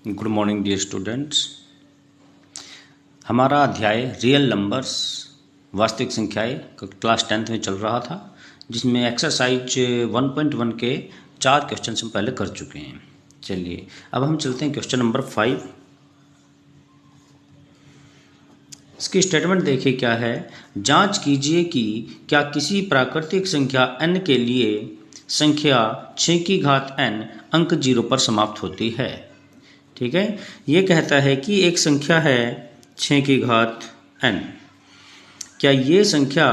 Good morning dear students. हमारा अध्याय real numbers वास्तविक संख्याएं क्लास 10th में चल रहा था, जिसमें एक्सरसाइज 1.1 के 4 क्वेश्चन हम पहले कर चुके हैं। चलिए अब हम चलते हैं क्वेश्चन नंबर 5। इसकी स्टेटमेंट देखिए क्या है। जांच कीजिए कि क्या किसी प्राकृतिक संख्या n के लिए संख्या 6 की घात n अंक 0 पर समाप्त होती है। ठीक है, ये कहता है कि एक संख्या है 6 की घात n। क्या ये संख्या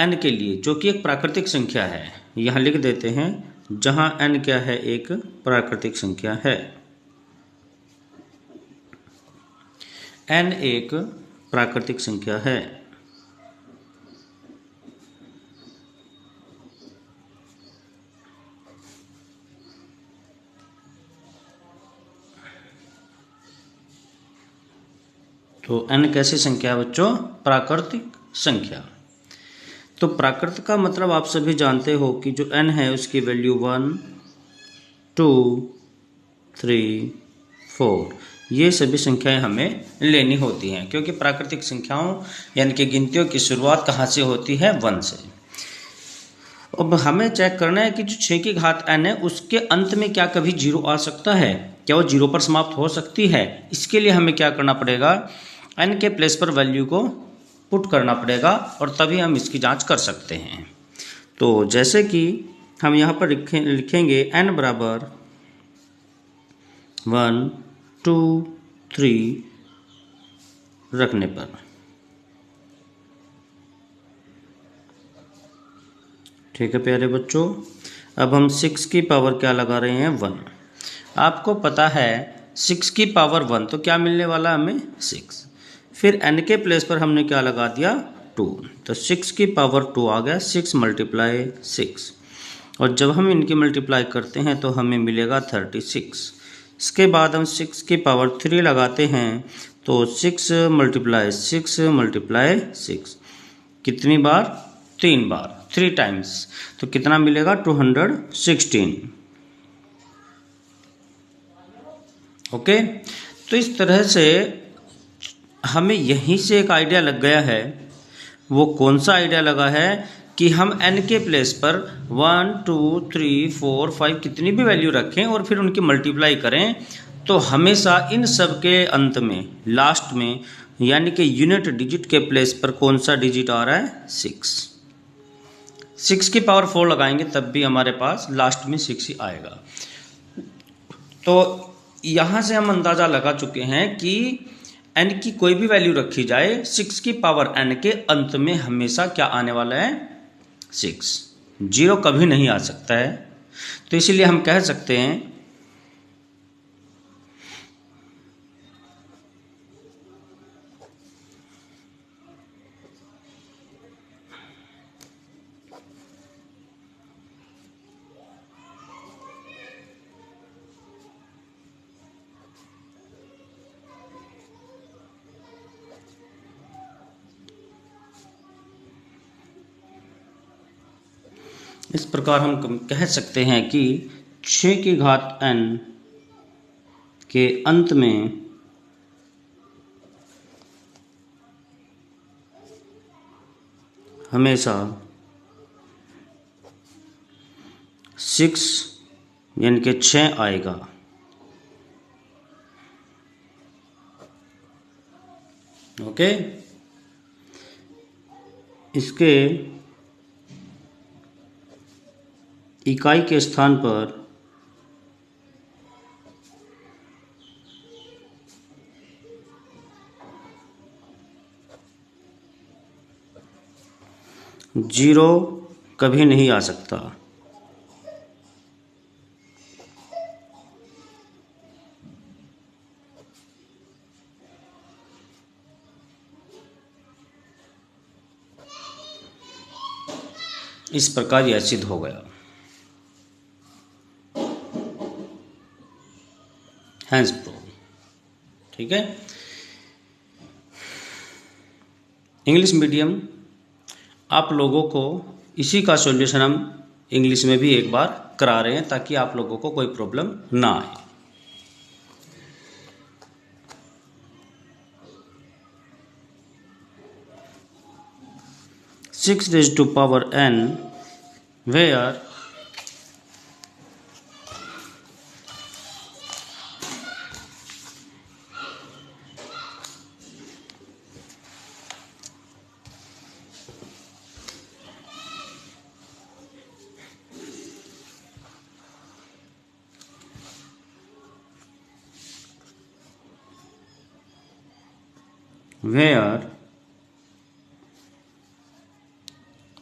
n के लिए, जो कि एक प्राकृतिक संख्या है, यहाँ लिख देते हैं, जहाँ n क्या है, एक प्राकृतिक संख्या है। n एक प्राकृतिक संख्या है। तो n कैसी संख्या है बच्चों? प्राकृतिक संख्या। तो प्राकृतिक का मतलब आप सभी जानते हो कि जो n है उसकी वैल्यू 1, 2, 3, 4 ये सभी संख्याएं हमें लेनी होती हैं, क्योंकि प्राकृतिक संख्याओं यानी कि गिनतियों की शुरुआत कहाँ से होती है? 1 से। अब हमें चेक करना है कि जो 6 की घात n है उसके अंत में क्या कभी 0 आ सकता है, क्या वो 0 पर समाप्त हो सकती है। इसके लिए हमें क्या करना पड़ेगा? n के प्लेस पर वैल्यू को पुट करना पड़ेगा और तभी हम इसकी जांच कर सकते हैं। तो जैसे कि हम यहाँ पर लिखेंगे n बराबर 1, 2, 3 रखने पर, ठीक है प्यारे बच्चों। अब हम 6 की पावर क्या लगा रहे हैं? 1। आपको पता है 6 की पावर 1 तो क्या मिलने वाला हमें? 6। फिर n के प्लेस पर हमने क्या लगा दिया? 2। तो 6 की पावर 2 आ गया, 6 मल्टीप्लाई 6। और जब हम इनकी मल्टीप्लाई करते हैं तो हमें मिलेगा 36। इसके बाद हम 6 की पावर 3 लगाते हैं तो 6 मल्टीप्लाई 6 मल्टीप्लाई 6 कितनी बार? 3 बार, 3 टाइम्स। तो कितना मिलेगा? 216। ओके, तो इस तरह से हमें यहीं से एक आइडिया लग गया है। वो कौन सा आइडिया लगा है कि हम n के प्लेस पर 1, 2, 3, 4, 5 कितनी भी वैल्यू रखें और फिर उनकी मल्टीप्लाई करें, तो हमेशा इन सब के अंत में, लास्ट में, यानी कि यूनिट डिजिट के प्लेस पर कौन सा डिजिट आ रहा है? 6। 6 की पावर 4 लगाएंगे तब भी हमारे पास लास्ट में 6 ही आएगा। तो यहाँ से हम अंदाज़ा लगा चुके हैं कि n की कोई भी वैल्यू रखी जाए, 6 की पावर n के अंत में हमेशा क्या आने वाला है? 6। 0 कभी नहीं आ सकता है। तो इसीलिए हम कह सकते हैं इस प्रकार हम कह सकते हैं कि 6 की घात n के अंत में हमेशा 6 यानी कि 6 आएगा। ओके, इसके इकाई के स्थान पर जीरो कभी नहीं आ सकता। इस प्रकार यह सिद्ध हो गया। Hence prove. ठीक है, इंग्लिश मीडियम आप लोगों को इसी का सॉल्यूशन हम इंग्लिश में भी एक बार करा रहे हैं ताकि आप लोगों को कोई प्रॉब्लम ना आए। 6 raised to power n, where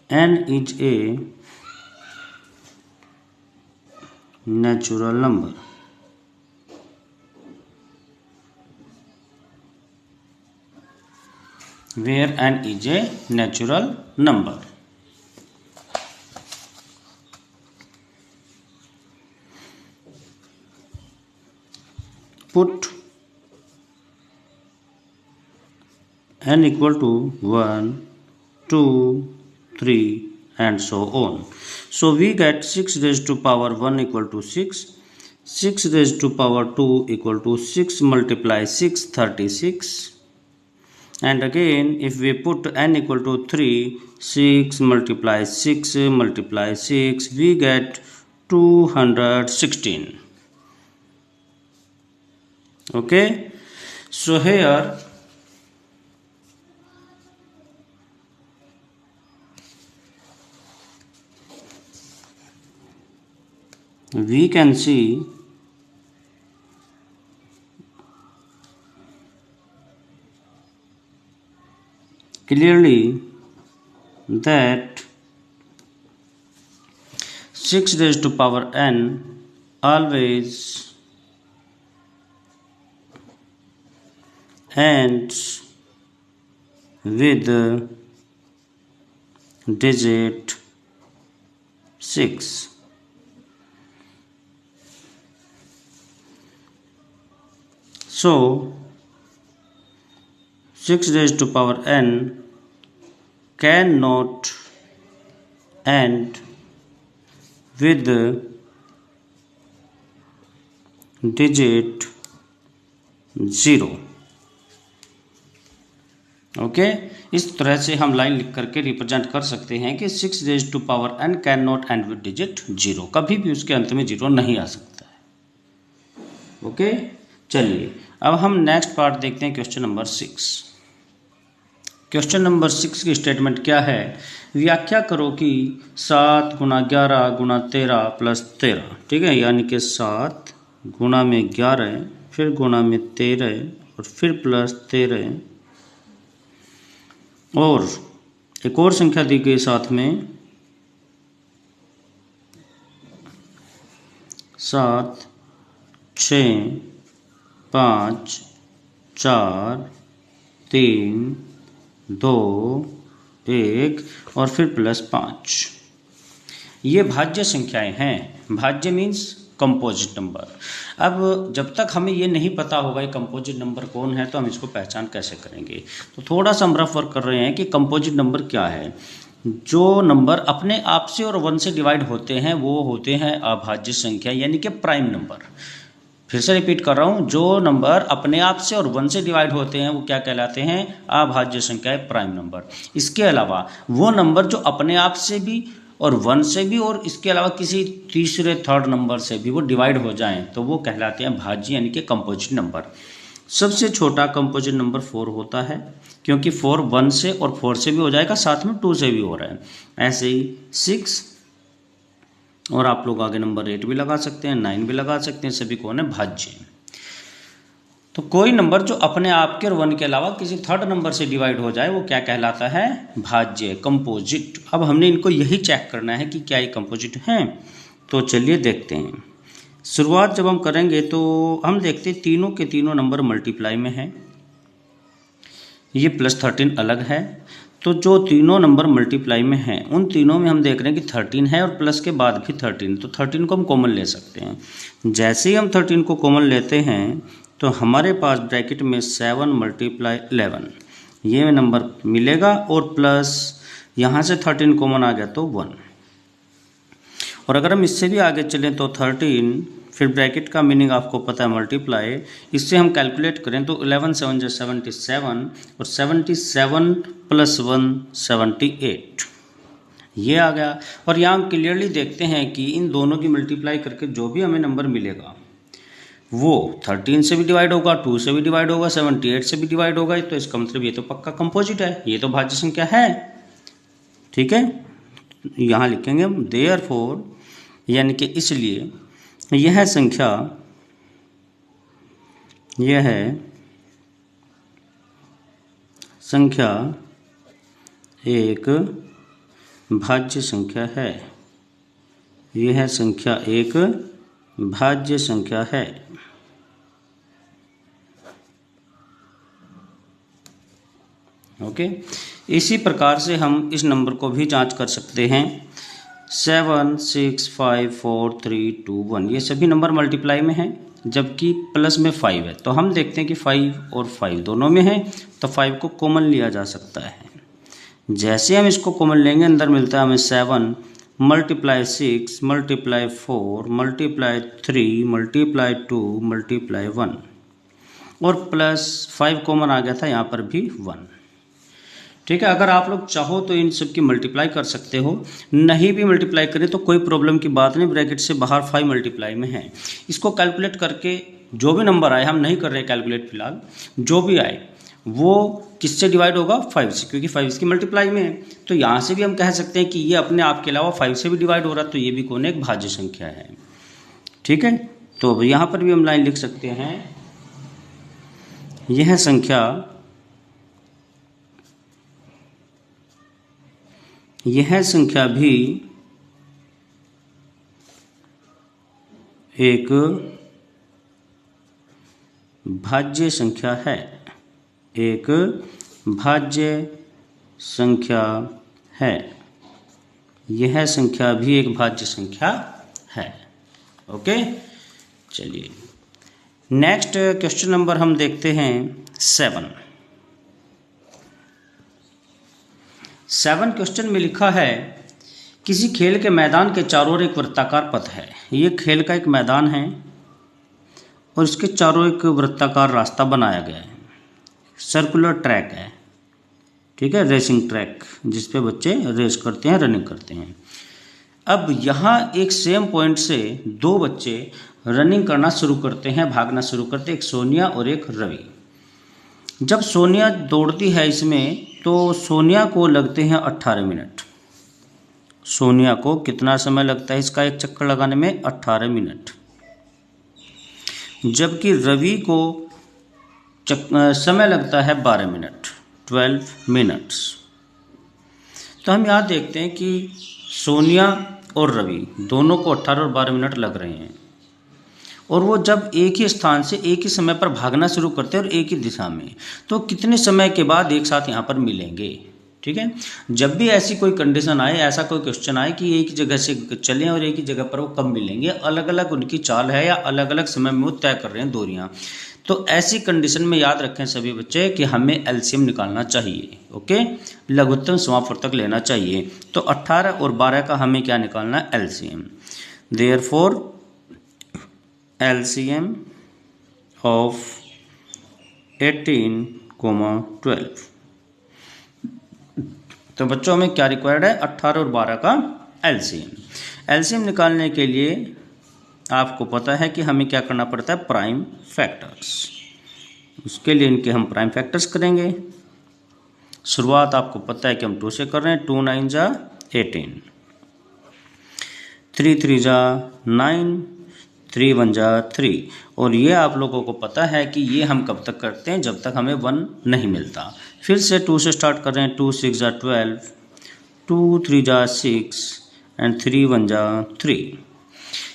n is a natural number. Where n is a natural number. Put n equal to 1, 2, 3 and so on. So we get 6 raised to power 1 equal to 6, 6 raised to power 2 equal to 6 multiply 6, 36, and again if we put n equal to 3, 6 multiply 6 multiply 6, we get 216. Okay, so here we can see clearly that 6 raised to power n always ends with digit 6. So 6 raised to power n cannot end with digit 0. Okay, इस तरह से हम line लिख करके represent कर सकते हैं कि 6 raise to power n can not end with digit 0, कभी भी उसके अंत में 0 नहीं आ सकता है। ओके, चलिए अब हम नेक्स्ट पार्ट देखते हैं, क्वेश्चन नंबर 6। क्वेश्चन नंबर 6 की स्टेटमेंट क्या है? व्याख्या करो कि 7 गुना 11 गुना 13 प्लस 13, ठीक है, यानी कि 7 गुना में 11 फिर गुना में 13 और फिर प्लस 13 और एक और संख्या दी गई साथ में 7 6 5 4 3 2 1 और फिर प्लस 5। ये भाज्य संख्याएं हैं। भाज्य मीन्स कंपोजिट नंबर। अब जब तक हमें ये नहीं पता होगा ये कंपोजिट नंबर कौन है तो हम इसको पहचान कैसे करेंगे? तो थोड़ा सा हम रफ वर्क कर रहे हैं कि कंपोजिट नंबर क्या है। जो नंबर अपने आप से और 1 से डिवाइड होते हैं वो होते हैं अभाज्य संख्या, यानी कि प्राइम नंबर। फिर से रिपीट कर रहा हूँ, जो नंबर अपने आप से और 1 से डिवाइड होते हैं वो क्या कहलाते हैं? अभाज्य संख्या, प्राइम नंबर। इसके अलावा वो नंबर जो अपने आप से भी और 1 से भी और इसके अलावा किसी तीसरे थर्ड नंबर से भी वो डिवाइड हो जाएं तो वो कहलाते हैं भाज्य, यानी कि कंपोजिट नंबर। सबसे छोटा कंपोजिट नंबर 4 होता है, क्योंकि 4 1 से और 4 से भी हो जाएगा, साथ में 2 से भी हो रहा है। ऐसे ही 6 और आप लोग आगे नंबर 8 भी लगा सकते हैं, 9 भी लगा सकते हैं, सभी कौन है? भाज्य। तो कोई नंबर जो अपने आप के और 1 के अलावा किसी थर्ड नंबर से डिवाइड हो जाए वो क्या कहलाता है? भाज्य, कंपोजिट। अब हमने इनको यही चेक करना है कि क्या ये कंपोजिट हैं। तो चलिए देखते हैं। शुरुआत जब हम करेंगे तो हम देखते हैं तीनों के तीनों नंबर मल्टीप्लाई में हैं। ये प्लस 13 अलग है, तो जो तीनों नंबर मल्टीप्लाई में हैं उन तीनों में हम देख रहे हैं कि 13 है और प्लस के बाद भी 13, तो 13 को हम कॉमन ले सकते हैं। जैसे ही हम 13 को कॉमन लेते हैं तो हमारे पास ब्रैकेट में 7 मल्टीप्लाई 11 ये नंबर मिलेगा और प्लस यहाँ से 13 कॉमन आ गया तो 1। और अगर हम इससे भी आगे चलें तो 13 फिर ब्रैकेट का मीनिंग आपको पता है मल्टीप्लाई, इससे हम कैलकुलेट करें तो 11 7 जा 77 और 77 + 1 78 ये आ गया। और यहाँ हम क्लियरली देखते हैं कि इन दोनों की मल्टीप्लाई करके जो भी हमें नंबर मिलेगा वो 13 से भी डिवाइड होगा, 2 से भी डिवाइड होगा, 78 से भी डिवाइड होगा। तो इसका मतलब ये तो पक्का कंपोजिट है, ये तो भाज्य संख्या है। ठीक है, यहाँ लिखेंगे हम देयरफॉर, यानी कि इसलिए यह संख्या एक भाज्य संख्या है। यह संख्या एक भाज्य संख्या है। ओके, इसी प्रकार से हम इस नंबर को भी जांच कर सकते हैं। 7 6 5 4 3 2 1 ये सभी नंबर मल्टीप्लाई में हैं, जबकि प्लस में 5 है। तो हम देखते हैं कि 5 और 5 दोनों में है, तो 5 को कॉमन लिया जा सकता है। जैसे हम इसको कॉमन लेंगे, अंदर मिलता है हमें 7 × 6 × 4 × 3 × 2 × 1 और प्लस 5 कॉमन आ गया था, यहाँ पर भी 1। ठीक है, अगर आप लोग चाहो तो इन सब की मल्टीप्लाई कर सकते हो, नहीं भी मल्टीप्लाई करें तो कोई प्रॉब्लम की बात नहीं, ब्रैकेट से बाहर 5 मल्टीप्लाई में है। इसको कैलकुलेट करके जो भी नंबर आए, हम नहीं कर रहे कैलकुलेट फिलहाल, जो भी आए वो किससे डिवाइड होगा? 5 से, क्योंकि 5 इसकी मल्टीप्लाई में है। तो यहाँ से भी हम कह सकते हैं कि ये अपने आप के अलावा 5 से भी डिवाइड हो रहा है, तो ये भी कौन है? एक भाज्य संख्या है। ठीक है, तो यहाँ पर भी हम लाइन लिख सकते हैं, यह संख्या भी एक भाज्य संख्या है। एक भाज्य संख्या है। यह संख्या भी एक भाज्य संख्या है। ओके, चलिए नेक्स्ट क्वेश्चन नंबर हम देखते हैं 7 क्वेश्चन में लिखा है, किसी खेल के मैदान के चारों ओर एक वृत्ताकार पथ है। ये खेल का एक मैदान है और इसके चारों एक वृत्ताकार रास्ता बनाया गया है, सर्कुलर ट्रैक है। ठीक है, रेसिंग ट्रैक जिस पे बच्चे रेस करते हैं, रनिंग करते हैं। अब यहाँ एक सेम पॉइंट से दो बच्चे रनिंग करना शुरू करते हैं, भागना शुरू करते हैं, एक सोनिया और एक रवि। जब सोनिया दौड़ती है इसमें, तो सोनिया को लगते हैं 18 मिनट। सोनिया को कितना समय लगता है इसका एक चक्कर लगाने में? 18 मिनट। जबकि रवि को समय लगता है 12 मिनट, 12 मिनट्स। तो हम यहाँ देखते हैं कि सोनिया और रवि दोनों को 18 और 12 मिनट लग रहे हैं, और वो जब एक ही स्थान से एक ही समय पर भागना शुरू करते हैं और एक ही दिशा में, तो कितने समय के बाद एक साथ यहाँ पर मिलेंगे। ठीक है, जब भी ऐसी कोई कंडीशन आए, ऐसा कोई क्वेश्चन आए कि एक ही जगह से चलें और एक ही जगह पर वो कब मिलेंगे, अलग अलग उनकी चाल है या अलग अलग समय में वो तय कर रहे हैं दूरियां, तो ऐसी कंडीशन में याद रखें सभी बच्चे कि हमें एलसीएम निकालना चाहिए। ओके, लघुत्तम समापवर्तक लेना चाहिए। तो 18 और 12 का हमें क्या निकालना है? एलसीएम। Therefore LCM of 18, 12। तो बच्चों हमें क्या रिक्वायर्ड है? 18 और 12 का एलसीएम। एलसीएम निकालने के लिए आपको पता है कि हमें क्या करना पड़ता है? Prime factors. उसके लिए इनके हम प्राइम फैक्टर्स करेंगे। शुरुआत आपको पता है कि हम 2 से कर रहे हैं। 2 9 जा 18, 3 3 जा 9, 3 1 जा 3। और ये आप लोगों को पता है कि ये हम कब तक करते हैं? जब तक हमें 1 नहीं मिलता। फिर से 2 से स्टार्ट कर रहे हैं। 2 6 जा 12, 2 3 जा 6 एंड 3 1 जा 3।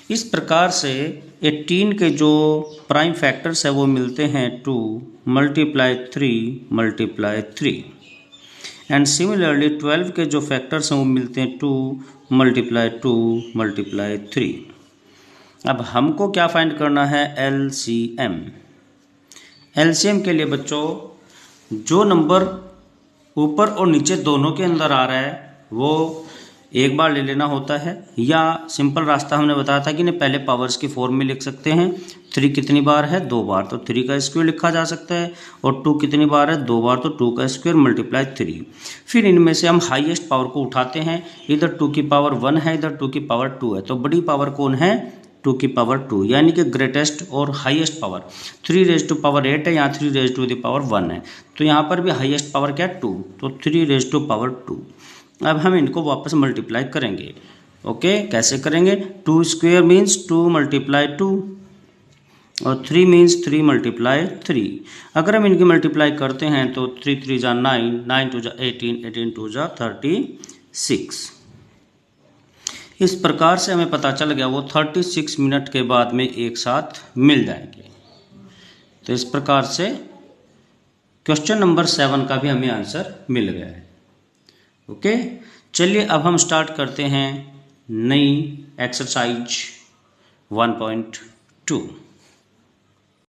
इस प्रकार से 18 के जो प्राइम फैक्टर्स है वो मिलते हैं 2 × 3 × 3। एंड सिमिलरली 12 के जो फैक्टर्स हैं वो मिलते हैं 2 × 2 × 3। अब हमको क्या फाइंड करना है? एलसीएम। एलसीएम के लिए बच्चों जो नंबर ऊपर और नीचे दोनों के अंदर आ रहा है वो एक बार ले लेना होता है, या सिंपल रास्ता हमने बताया था कि नहीं पहले पावर्स की फॉर्म में लिख सकते हैं। 3 कितनी बार है, 2 बार, तो 3 का स्क्वायर लिखा जा सकता है। और 2 कितनी बार है, 2 बार, तो 2 का स्क्वायर मल्टीप्लाई 3। फिर इनमें से हम हाईएस्ट पावर को उठाते हैं, इधर 2 की पावर 1 है, इधर 2 की पावर 2 है, तो बड़ी पावर कौन है, 2 की पावर 2, यानी कि ग्रेटेस्ट और highest power 3 raise to power 8 है, यहाँ 3 रेज टू द पावर 1 है, तो यहाँ पर भी हाईएस्ट पावर क्या है, 2, तो 3 रेज टू पावर 2। अब हम इनको वापस मल्टीप्लाई करेंगे। ओके, कैसे करेंगे, 2 स्क्वायर मीन्स 2 मल्टीप्लाई 2 और 3 मीन्स 3 मल्टीप्लाई 3। अगर हम इनकी मल्टीप्लाई करते हैं तो 3 3 जा 9, 9 2 जा 18, 18 2 जा 36। इस प्रकार से हमें पता चल गया वो 36 मिनट के बाद में एक साथ मिल जाएंगे। तो इस प्रकार से क्वेश्चन नंबर 7 का भी हमें आंसर मिल गया है। ओके, चलिए अब हम स्टार्ट करते हैं नई एक्सरसाइज 1.2।